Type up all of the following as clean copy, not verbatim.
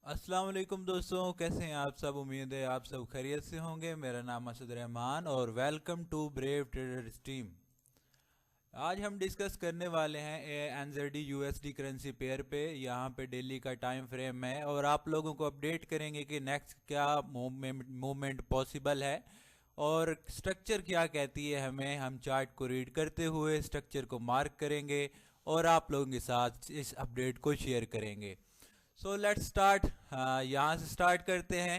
अस्सलाम वालेकुम दोस्तों, कैसे हैं आप सब। उम्मीद है आप सब खैरियत से होंगे। मेरा नाम असद रहमान और welcome to Brave Traders team. आज हम डिस्कस करने वाले हैं एनजेडी यूएसडी करेंसी पेयर पे। यहाँ पे डेली का टाइम फ्रेम है और आप लोगों को अपडेट करेंगे कि नेक्स्ट क्या मूवमेंट पॉसिबल है और स्ट्रक्चर क्या कहती है हमें। हम चार्ट को रीड करते हुए स्ट्रक्चर को मार्क करेंगे और आप लोगों के साथ इस अपडेट को शेयर करेंगे। So let's start. यहाँ से स्टार्ट करते हैं।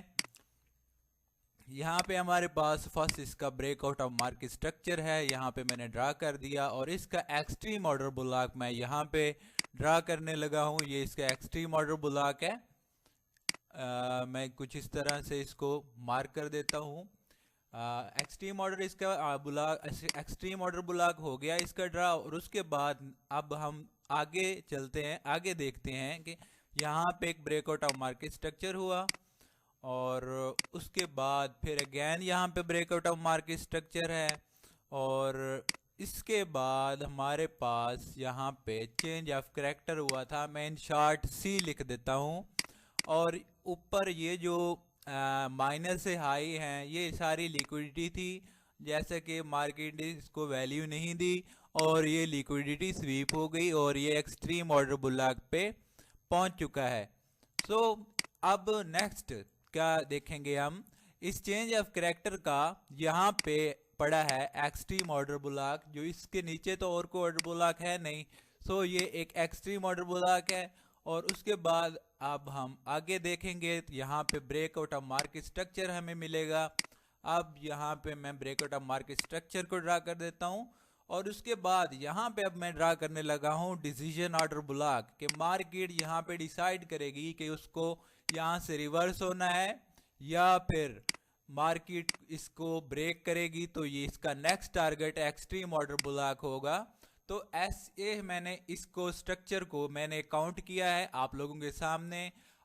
यहाँ पे हमारे पास फर्स्ट इसका ब्रेकआउट ऑफ मार्केट स्ट्रक्चर है। यहाँ पे मैंने ड्रा कर दिया और इसका एक्सट्रीम ऑर्डर ब्लॉक मैं यहाँ पे ड्रा करने लगा हूँ। ये इसका एक्सट्रीम ऑर्डर ब्लॉक है। मैं कुछ इस तरह से इसको मार्क कर देता हूँ। एक्सट्रीम ऑर्डर इसका ब्लॉक, एक्सट्रीम ऑर्डर ब्लॉक हो गया इसका ड्रा। और उसके बाद अब हम आगे चलते हैं, आगे देखते हैं कि यहाँ पे एक ब्रेकआउट ऑफ मार्केट स्ट्रक्चर हुआ और उसके बाद फिर अगेन यहाँ पे ब्रेकआउट ऑफ मार्केट स्ट्रक्चर है और इसके बाद हमारे पास यहाँ पे चेंज ऑफ करैक्टर हुआ था। मैं इन शॉर्ट सी लिख देता हूँ और ऊपर ये जो माइनर से हाई हैं ये सारी लिक्विडिटी थी, जैसे कि मार्केट ने इसको वैल्यू नहीं दी और ये लिक्विडिटी स्वीप हो गई और ये एक्सट्रीम ऑर्डर ब्लॉक पे पहुंच चुका है। सो अब नेक्स्ट क्या देखेंगे हम, इस चेंज ऑफ करैक्टर का यहाँ पे पड़ा है एक्सट्रीम ऑर्डर ब्लॉक, जो इसके नीचे तो और कोई ऑर्डर ब्लॉक है नहीं। सो ये एक एक्सट्रीम ऑर्डर ब्लॉक है। और उसके बाद अब हम आगे देखेंगे तो यहाँ पे ब्रेकआउट ऑफ मार्केट स्ट्रक्चर हमें मिलेगा। अब यहाँ पे मैं ब्रेकआउट ऑफ मार्केट स्ट्रक्चर को ड्रा कर देता हूँ और उसके बाद यहाँ पे अब मैं ड्रा करने लगा हूँ डिसीजन ऑर्डर ब्लॉक के। मार्केट यहाँ पे डिसाइड करेगी कि उसको यहाँ से रिवर्स होना है या फिर मार्केट इसको ब्रेक करेगी, तो ये इसका next target extreme order block होगा। तो ऐसे मैंने इसको स्ट्रक्चर को मैंने काउंट किया है आप लोगों के सामने।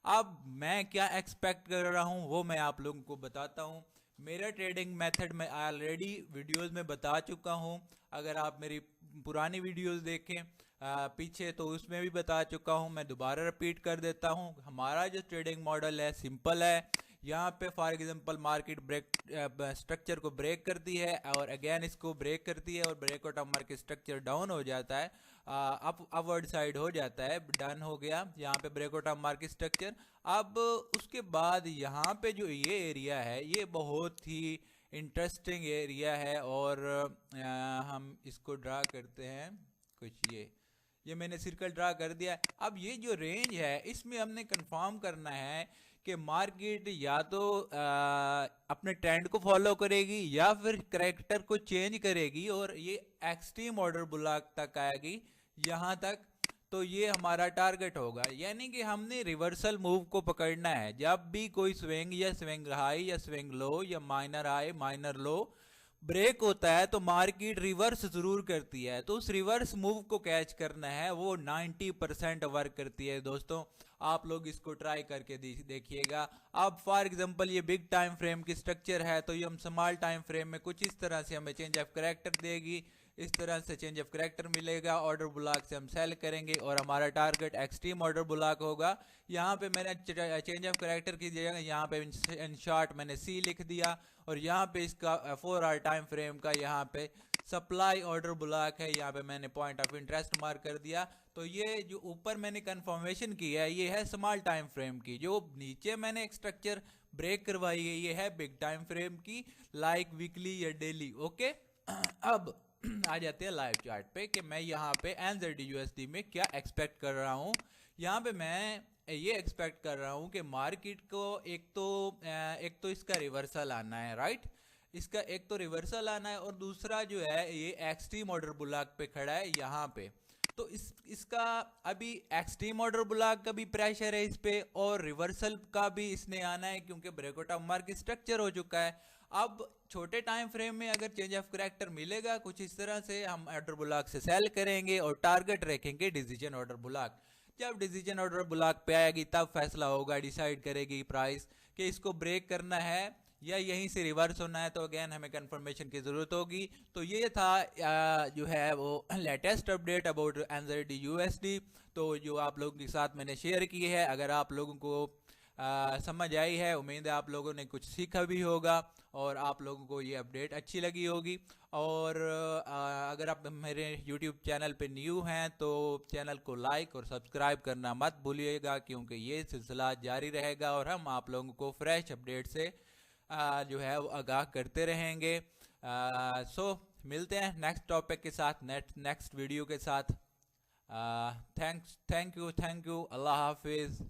अब मैं क्या एक्सपेक्ट कर रहा हूँ वो मैं आप लोगों को बताता हूँ। मेरा ट्रेडिंग मेथड मैं ऑलरेडी वीडियोस में बता चुका हूँ। अगर आप मेरी पुरानी वीडियोस देखें पीछे तो उसमें भी बता चुका हूँ। मैं दोबारा रिपीट कर देता हूँ। हमारा जो ट्रेडिंग मॉडल है सिंपल है। यहाँ पे for example market break structure को ब्रेक करती है और अगेन इसको ब्रेक करती है और breakout of market structure down हो जाता है, अपवर्ड साइड हो जाता है, डन हो गया यहाँ पे ब्रेकआउट ऑफ मार्केट स्ट्रक्चर। अब उसके बाद यहाँ पे जो ये एरिया है ये बहुत ही इंटरेस्टिंग एरिया है और हम इसको ड्रा करते हैं कुछ। ये मैंने सर्कल ड्रा कर दिया। अब ये जो रेंज है इसमें हमने कंफर्म करना है कि मार्केट या तो अपने ट्रेंड को फॉलो करेगी या फिर करैक्टर को चेंज करेगी और ये एक्सट्रीम ऑर्डर ब्लॉक तक आएगी यहाँ तक। तो ये हमारा टारगेट होगा, यानी कि हमने रिवर्सल मूव को पकड़ना है। जब भी कोई स्विंग या स्विंग हाई या स्विंग लो या माइनर हाई माइनर लो ब्रेक होता है तो मार्केट रिवर्स जरूर करती है। तो उस रिवर्स मूव को कैच करना है, वो 90% वर्क करती है दोस्तों। आप लोग इसको ट्राई करके देखिएगा। अब फॉर एग्जांपल ये बिग टाइम फ्रेम की स्ट्रक्चर है तो ये हम स्मॉल टाइम फ्रेम में कुछ इस तरह से हमें चेंज ऑफ करैक्टर देगी। इस तरह से चेंज ऑफ करैक्टर मिलेगा, ऑर्डर ब्लॉक से हम सेल करेंगे और हमारा टारगेट एक्सट्रीम ऑर्डर ब्लॉक होगा। यहाँ पे मैंने चेंज ऑफ करैक्टर की जगह यहाँ पे इन शॉर्ट मैंने सी लिख दिया और यहाँ पे इसका 4 आवर टाइम फ्रेम का यहाँ पे सप्लाई ऑर्डर ब्लॉक है, यहाँ पे मैंने पॉइंट ऑफ इंटरेस्ट मार्क कर दिया। तो ये जो ऊपर मैंने कंफर्मेशन की है ये है स्मॉल टाइम फ्रेम की, जो नीचे मैंने एक स्ट्रक्चर ब्रेक करवाई है ये है बिग टाइम फ्रेम की, लाइक वीकली या डेली। ओके अब आ जाते हैं लाइव चार्ट पे कि मैं यहाँ पे एनजेडी में क्या एक्सपेक्ट कर रहा हूँ। यहाँ पे मैं ये एक्सपेक्ट कर रहा हूँ कि मार्केट को एक तो इसका रिवर्सल आना है, राइट। इसका एक तो रिवर्सल आना है और दूसरा जो है ये एक्सट्रीम ऑर्डर ब्लॉक पे खड़ा है यहाँ पे। तो इसका अभी एक्सट्रीम ऑर्डर ब्लॉक का भी प्रेशर है इस पे और रिवर्सल का भी इसने आना है क्योंकि ब्रेकआउट ऑफ मार्केट स्ट्रक्चर हो चुका है। अब छोटे टाइम फ्रेम में अगर चेंज ऑफ करैक्टर मिलेगा कुछ इस तरह से, हम ऑर्डर ब्लॉक से सेल करेंगे और टारगेट रखेंगे डिसीजन ऑर्डर ब्लॉक। जब डिसीजन ऑर्डर ब्लॉक पे आएगी तब फैसला होगा, डिसाइड करेगी प्राइस कि इसको ब्रेक करना है या यहीं से रिवर्स होना है। तो अगेन हमें कंफर्मेशन की ज़रूरत होगी। तो ये था जो है वो latest update about NZD USD, तो जो आप लोगों के साथ मैंने शेयर की है। अगर आप लोगों को समझ आई है। उम्मीद है आप लोगों ने कुछ सीखा भी होगा और आप लोगों को ये अपडेट अच्छी लगी होगी। और अगर आप मेरे YouTube चैनल पे न्यू हैं तो चैनल को लाइक और सब्सक्राइब करना मत भूलिएगा, क्योंकि ये सिलसिला जारी रहेगा और हम आप लोगों को फ्रेश अपडेट से जो है वो आगाह करते रहेंगे। सो मिलते हैं नेक्स्ट टॉपिक के साथ, नेक्स्ट वीडियो के साथ। थैंक यू, अल्लाह हाफिज़।